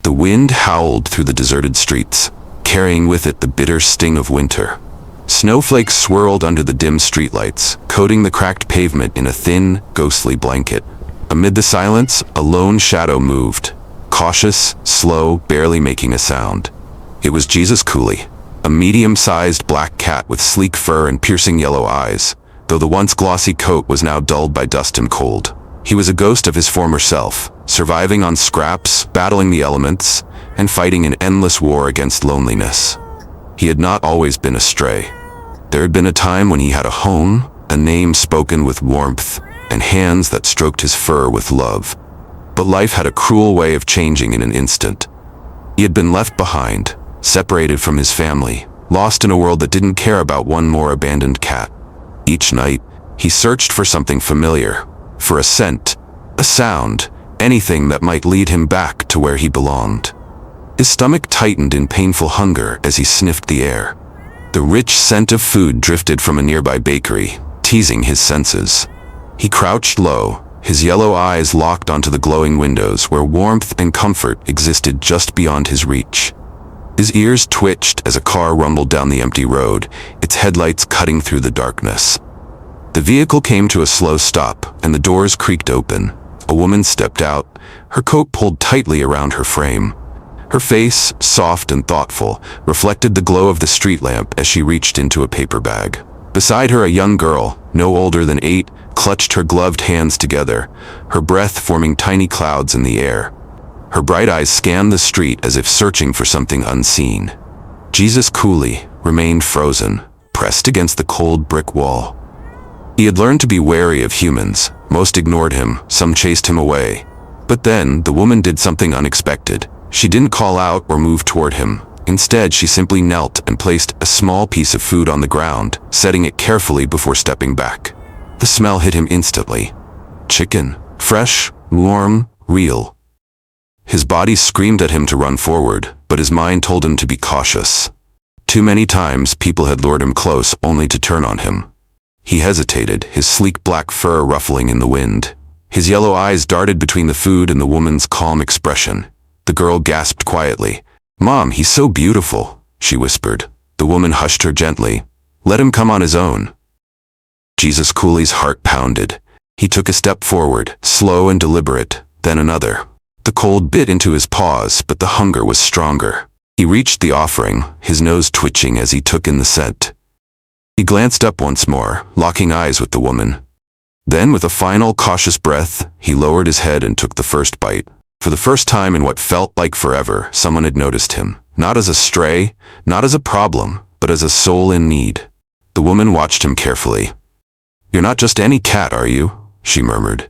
The wind howled through the deserted streets, carrying with it the bitter sting of winter. Snowflakes swirled under the dim streetlights, coating the cracked pavement in a thin, ghostly blanket. Amid the silence, a lone shadow moved, cautious, slow, barely making a sound. It was Jesus Cooley, a medium-sized black cat with sleek fur and piercing yellow eyes, though the once glossy coat was now dulled by dust and cold. He was a ghost of his former self, surviving on scraps, battling the elements, and fighting an endless war against loneliness. He had not always been a stray. There had been a time when he had a home, a name spoken with warmth, and hands that stroked his fur with love. But life had a cruel way of changing in an instant. He had been left behind, separated from his family, lost in a world that didn't care about one more abandoned cat. Each night, he searched for something familiar, for a scent, a sound, anything that might lead him back to where he belonged. His stomach tightened in painful hunger as he sniffed the air. The rich scent of food drifted from a nearby bakery, teasing his senses. He crouched low, his yellow eyes locked onto the glowing windows where warmth and comfort existed just beyond his reach. His ears twitched as a car rumbled down the empty road, its headlights cutting through the darkness. The vehicle came to a slow stop, and the doors creaked open. A woman stepped out, her coat pulled tightly around her frame. Her face, soft and thoughtful, reflected the glow of the street lamp as she reached into a paper bag. Beside her, a young girl, no older than 8, clutched her gloved hands together, her breath forming tiny clouds in the air. Her bright eyes scanned the street as if searching for something unseen. Jesus Cooley remained frozen, pressed against the cold brick wall. He had learned to be wary of humans. Most ignored him, some chased him away. But then, the woman did something unexpected. She didn't call out or move toward him. Instead, she simply knelt and placed a small piece of food on the ground, setting it carefully before stepping back. The smell hit him instantly. Chicken. Fresh, warm, real. His body screamed at him to run forward, but his mind told him to be cautious. Too many times, people had lured him close only to turn on him. He hesitated, his sleek black fur ruffling in the wind. His yellow eyes darted between the food and the woman's calm expression. The girl gasped quietly. "Mom, he's so beautiful," she whispered. The woman hushed her gently. "Let him come on his own." Jesus Cooley's heart pounded. He took a step forward, slow and deliberate, then another. The cold bit into his paws, but the hunger was stronger. He reached the offering, his nose twitching as he took in the scent. He glanced up once more, locking eyes with the woman. Then, with a final, cautious breath, he lowered his head and took the first bite. For the first time in what felt like forever, someone had noticed him. Not as a stray, not as a problem, but as a soul in need. The woman watched him carefully. "You're not just any cat, are you?" she murmured.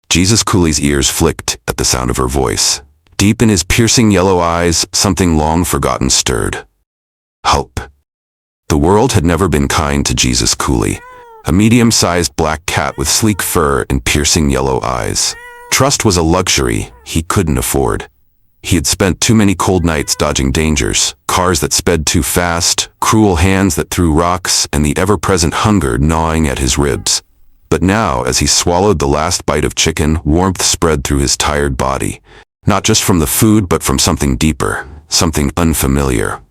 Jesus Cooley's ears flicked at the sound of her voice. Deep in his piercing yellow eyes, something long forgotten stirred. Hope. The world had never been kind to Jesus Cooley, a medium-sized black cat with sleek fur and piercing yellow eyes. Trust was a luxury he couldn't afford. He had spent too many cold nights dodging dangers, cars that sped too fast, cruel hands that threw rocks, and the ever-present hunger gnawing at his ribs. But now, as he swallowed the last bite of chicken, warmth spread through his tired body. Not just from the food, but from something deeper, something unfamiliar.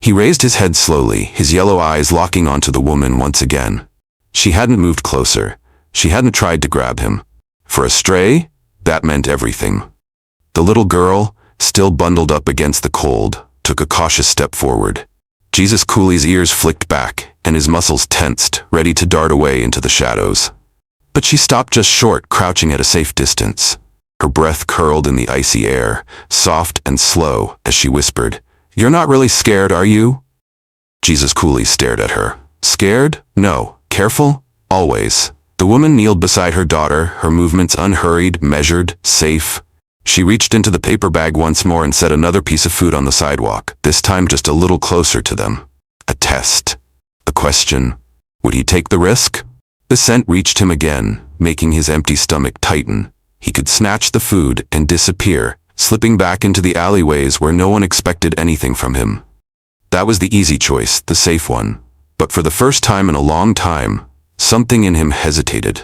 He raised his head slowly, his yellow eyes locking onto the woman once again. She hadn't moved closer. She hadn't tried to grab him. For a stray, that meant everything. The little girl, still bundled up against the cold, took a cautious step forward. Jesus Cooley's ears flicked back, and his muscles tensed, ready to dart away into the shadows. But she stopped just short, crouching at a safe distance. Her breath curled in the icy air, soft and slow, as she whispered, "You're not really scared, are you?" Jesus Cooley stared at her. Scared? No. Careful? Always. The woman kneeled beside her daughter, her movements unhurried, measured, safe. She reached into the paper bag once more and set another piece of food on the sidewalk, this time just a little closer to them. A test. A question. Would he take the risk? The scent reached him again, making his empty stomach tighten. He could snatch the food and disappear, slipping back into the alleyways where no one expected anything from him. That was the easy choice, the safe one. But for the first time in a long time, something in him hesitated.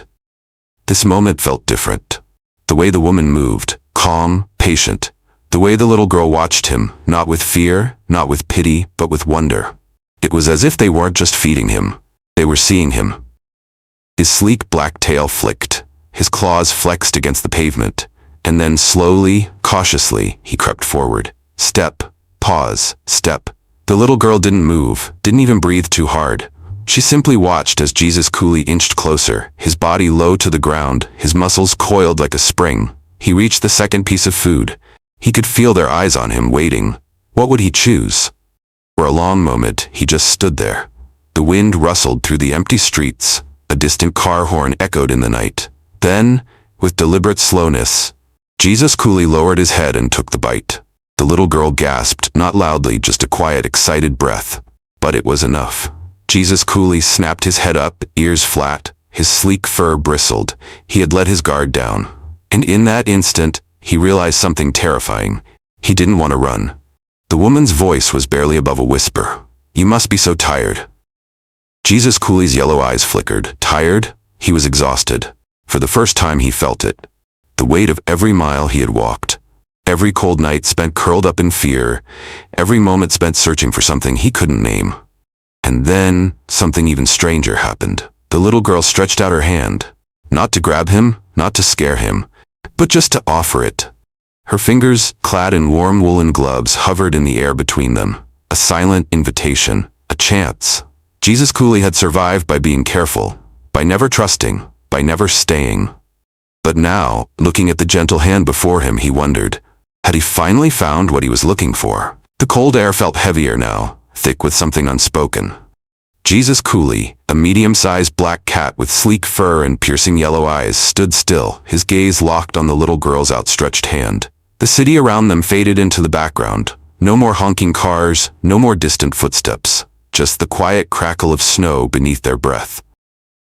This moment felt different. The way the woman moved, calm, patient, The way the little girl watched him, not with fear, not with pity, but with wonder. It was as if they weren't just feeding him. They were seeing him. His sleek black tail flicked. His claws flexed against the pavement. And then slowly, cautiously, he crept forward. Step, pause, step. The little girl didn't move, didn't even breathe too hard. She simply watched as Jesus coolly inched closer, his body low to the ground, his muscles coiled like a spring. He reached the second piece of food. He could feel their eyes on him, waiting. What would he choose? For a long moment, he just stood there. The wind rustled through the empty streets. A distant car horn echoed in the night. Then, with deliberate slowness, Jesus coolly lowered his head and took the bite. The little girl gasped, not loudly, just a quiet, excited breath. But it was enough. Jesus coolly snapped his head up, ears flat. His sleek fur bristled. He had let his guard down. And in that instant, he realized something terrifying. He didn't want to run. The woman's voice was barely above a whisper. "You must be so tired." Jesus coolly's yellow eyes flickered. Tired? He was exhausted. For the first time he felt it. The weight of every mile he had walked. Every cold night spent curled up in fear. Every moment spent searching for something he couldn't name. And then, something even stranger happened. The little girl stretched out her hand. Not to grab him, not to scare him, but just to offer it. Her fingers, clad in warm woolen gloves, hovered in the air between them. A silent invitation, a chance. Jesus coolly had survived by being careful, by never trusting, by never staying. But now, looking at the gentle hand before him, he wondered, had he finally found what he was looking for? The cold air felt heavier now, thick with something unspoken. Jesus coolly, a medium-sized black cat with sleek fur and piercing yellow eyes, stood still, his gaze locked on the little girl's outstretched hand. The city around them faded into the background. No more honking cars, no more distant footsteps. Just the quiet crackle of snow beneath their breath.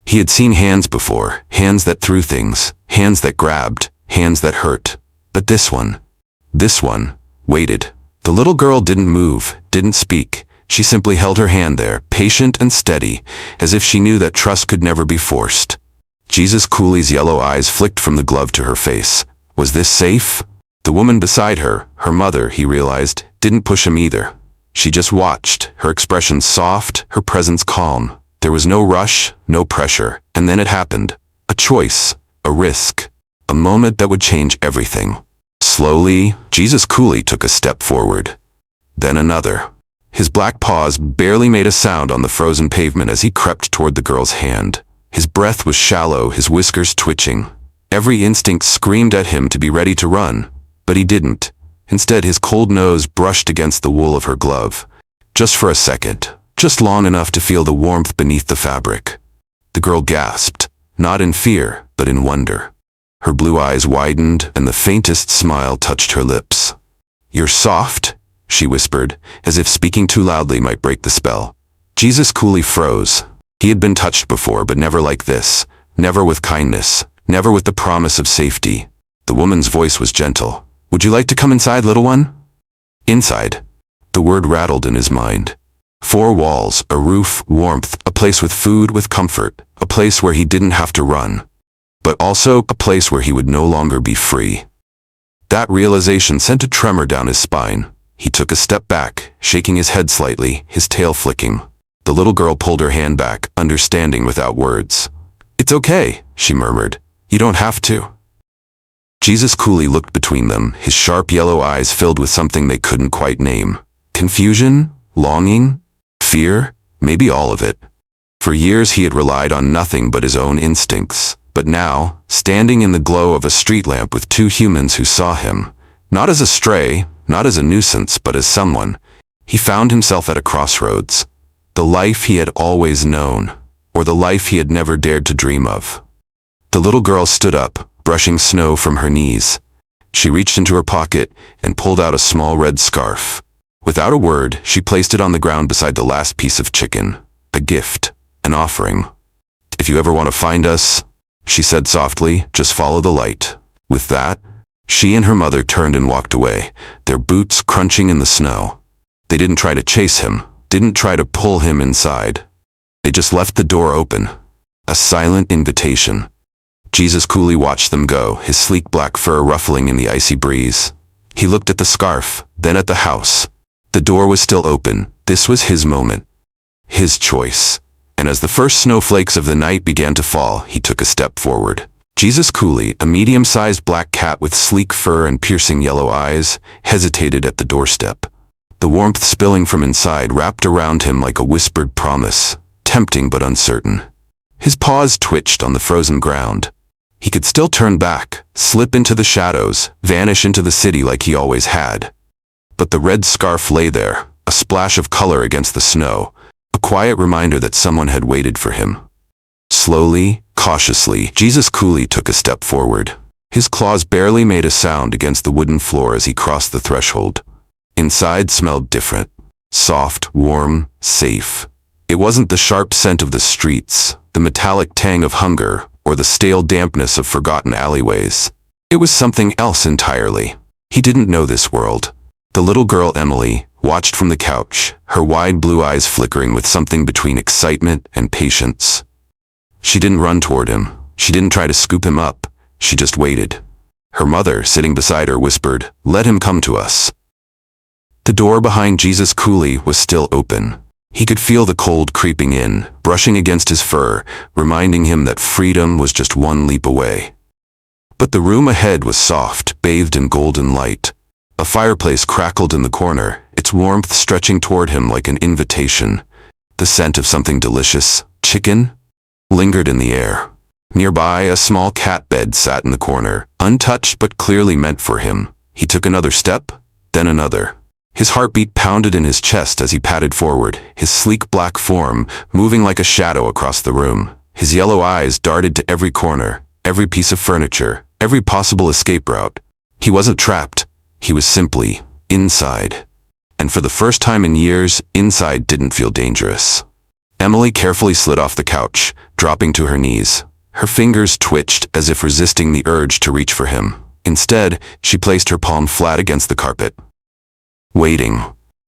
He had seen hands before, hands that threw things, hands that grabbed, hands that hurt. But this one, waited. The little girl didn't move, didn't speak. She simply held her hand there, patient and steady, as if she knew that trust could never be forced. Jesus coolly's yellow eyes flicked from the glove to her face. Was this safe? The woman beside her, her mother, he realized, didn't push him either. She just watched, her expression soft, her presence calm. There was no rush, no pressure, and then it happened. A choice, a risk, a moment that would change everything. Slowly, Jesus coolly took a step forward. Then another. His black paws barely made a sound on the frozen pavement as he crept toward the girl's hand. His breath was shallow, his whiskers twitching. Every instinct screamed at him to be ready to run, but he didn't. Instead, his cold nose brushed against the wool of her glove. Just for a second, just long enough to feel the warmth beneath the fabric. The girl gasped, not in fear, but in wonder. Her blue eyes widened, and the faintest smile touched her lips. "You're soft," she whispered, as if speaking too loudly might break the spell. Jesus coolly froze. He had been touched before, but never like this. Never with kindness. Never with the promise of safety. The woman's voice was gentle. "Would you like to come inside, little one?" Inside. The word rattled in his mind. 4 walls, a roof, warmth, a place with food, with comfort, a place where he didn't have to run, but also a place where he would no longer be free. That realization sent a tremor down his spine. He took a step back, shaking his head slightly, his tail flicking. The little girl pulled her hand back, understanding without words. "It's okay," she murmured. "You don't have to." Jesus coolly looked between them, his sharp yellow eyes filled with something they couldn't quite name. Confusion? Longing? Fear? Maybe all of it. For years he had relied on nothing but his own instincts. But now, standing in the glow of a street lamp with 2 humans who saw him, not as a stray, not as a nuisance, but as someone, he found himself at a crossroads. The life he had always known, or the life he had never dared to dream of. The little girl stood up, brushing snow from her knees. She reached into her pocket and pulled out a small red scarf. Without a word, she placed it on the ground beside the last piece of chicken. A gift, an offering. "If you ever want to find us," she said softly, "just follow the light." With that, she and her mother turned and walked away, their boots crunching in the snow. They didn't try to chase him, didn't try to pull him inside. They just left the door open. A silent invitation. Jesus coolly watched them go, his sleek black fur ruffling in the icy breeze. He looked at the scarf, then at the house. The door was still open. This was his moment. His choice. And as the first snowflakes of the night began to fall, he took a step forward. Jesus Cooley, a medium-sized black cat with sleek fur and piercing yellow eyes, hesitated at the doorstep. The warmth spilling from inside wrapped around him like a whispered promise, tempting but uncertain. His paws twitched on the frozen ground. He could still turn back, slip into the shadows, vanish into the city like he always had. But the red scarf lay there, a splash of color against the snow, a quiet reminder that someone had waited for him. Slowly, cautiously, Jesus Cooley took a step forward. His claws barely made a sound against the wooden floor as he crossed the threshold. Inside smelled different. Soft, warm, safe. It wasn't the sharp scent of the streets, the metallic tang of hunger, or the stale dampness of forgotten alleyways. It was something else entirely. He didn't know this world. The little girl Emily watched from the couch, her wide blue eyes flickering with something between excitement and patience. She didn't run toward him. She didn't try to scoop him up. She just waited. Her mother, sitting beside her, whispered, "Let him come to us." The door behind Jesus Cooley was still open. He could feel the cold creeping in, brushing against his fur, reminding him that freedom was just one leap away. But the room ahead was soft, bathed in golden light. A fireplace crackled in the corner, its warmth stretching toward him like an invitation. The scent of something delicious, chicken, lingered in the air. Nearby, a small cat bed sat in the corner, untouched but clearly meant for him. He took another step, then another. His heartbeat pounded in his chest as he padded forward, his sleek black form moving like a shadow across the room. His yellow eyes darted to every corner, every piece of furniture, every possible escape route. He wasn't trapped. He was simply inside. And for the first time in years, inside didn't feel dangerous. Emily carefully slid off the couch, dropping to her knees. Her fingers twitched as if resisting the urge to reach for him. Instead, she placed her palm flat against the carpet. Waiting.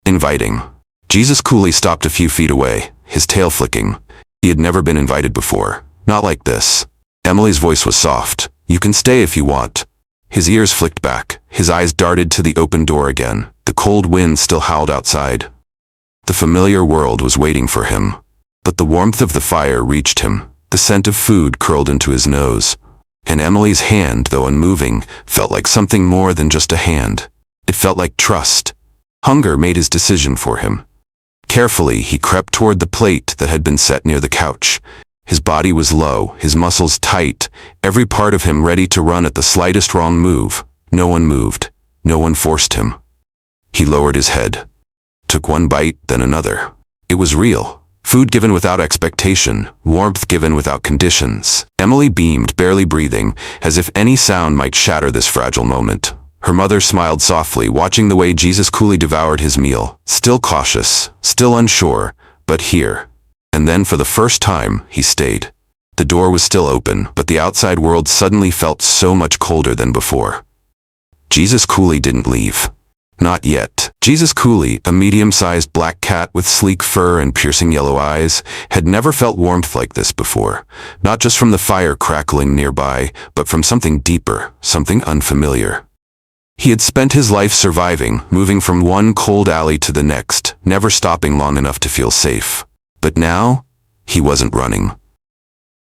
Inviting. Jesus Cooley stopped a few feet away, his tail flicking. He had never been invited before. Not like this. Emily's voice was soft. "You can stay if you want." His ears flicked back. His eyes darted to the open door again. The cold wind still howled outside. The familiar world was waiting for him. But the warmth of the fire reached him. The scent of food curled into his nose. And Emily's hand, though unmoving, felt like something more than just a hand. It felt like trust. Hunger made his decision for him. Carefully, he crept toward the plate that had been set near the couch. His body was low, his muscles tight, every part of him ready to run at the slightest wrong move. No one moved. No one forced him. He lowered his head. Took one bite, then another. It was real. Food given without expectation, warmth given without conditions. Emily beamed, barely breathing, as if any sound might shatter this fragile moment. Her mother smiled softly, watching the way Jesus Cooley devoured his meal, still cautious, still unsure, but here. And then for the first time, he stayed. The door was still open, but the outside world suddenly felt so much colder than before. Jesus Cooley didn't leave. Not yet. Jesus Cooley, a medium-sized black cat with sleek fur and piercing yellow eyes, had never felt warmth like this before. Not just from the fire crackling nearby, but from something deeper, something unfamiliar. He had spent his life surviving, moving from one cold alley to the next, never stopping long enough to feel safe. But now, he wasn't running.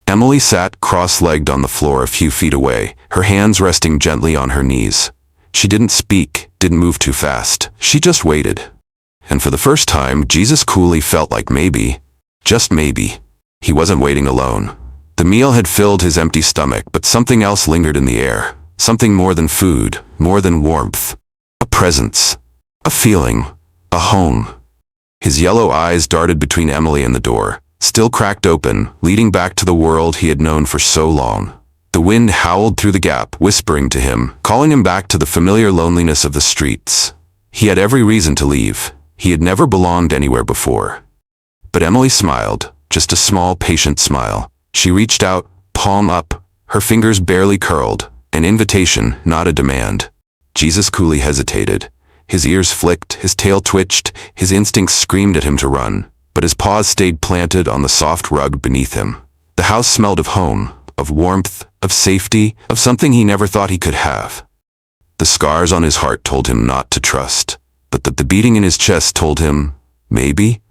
Emily sat cross-legged on the floor a few feet away, her hands resting gently on her knees. She didn't speak, didn't move too fast. She just waited. And for the first time, Jesus Cooley felt like maybe, just maybe, he wasn't waiting alone. The meal had filled his empty stomach, but something else lingered in the air. Something more than food, more than warmth. A presence. A feeling. A home. His yellow eyes darted between Emily and the door, still cracked open, leading back to the world he had known for so long. The wind howled through the gap, whispering to him, calling him back to the familiar loneliness of the streets. He had every reason to leave. He had never belonged anywhere before. But Emily smiled, just a small, patient smile. She reached out, palm up, her fingers barely curled, an invitation, not a demand. Jesus Cooley hesitated. His ears flicked, his tail twitched, his instincts screamed at him to run, but his paws stayed planted on the soft rug beneath him. The house smelled of home, of warmth, of safety, of something he never thought he could have. The scars on his heart told him not to trust, but the beating in his chest told him, maybe?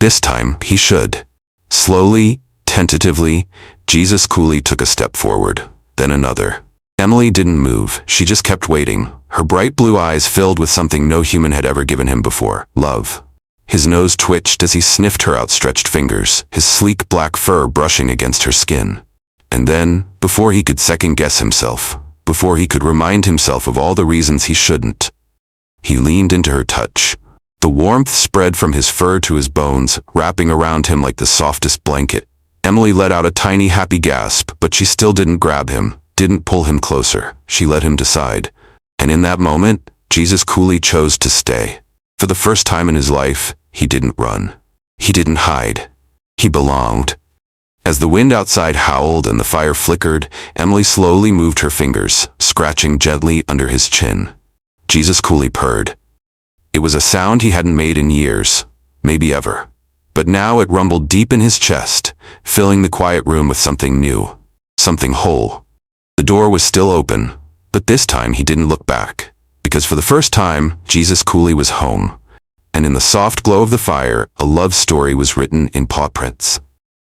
This time, he should. Slowly, tentatively, Jesus coolly took a step forward, then another. Emily didn't move, she just kept waiting, her bright blue eyes filled with something no human had ever given him before, love. His nose twitched as he sniffed her outstretched fingers, his sleek black fur brushing against her skin. And then, before he could second-guess himself, before he could remind himself of all the reasons he shouldn't, he leaned into her touch. The warmth spread from his fur to his bones, wrapping around him like the softest blanket. Emily let out a tiny happy gasp, but she still didn't grab him, didn't pull him closer. She let him decide. And in that moment, Jesus coolly chose to stay. For the first time in his life, he didn't run. He didn't hide. He belonged. As the wind outside howled and the fire flickered, Emily slowly moved her fingers, scratching gently under his chin. Jesus coolly purred. It was a sound he hadn't made in years, maybe ever. But now it rumbled deep in his chest, filling the quiet room with something new, something whole. The door was still open, but this time he didn't look back, because for the first time, Jesus coolly was home. And in the soft glow of the fire, a love story was written in paw prints.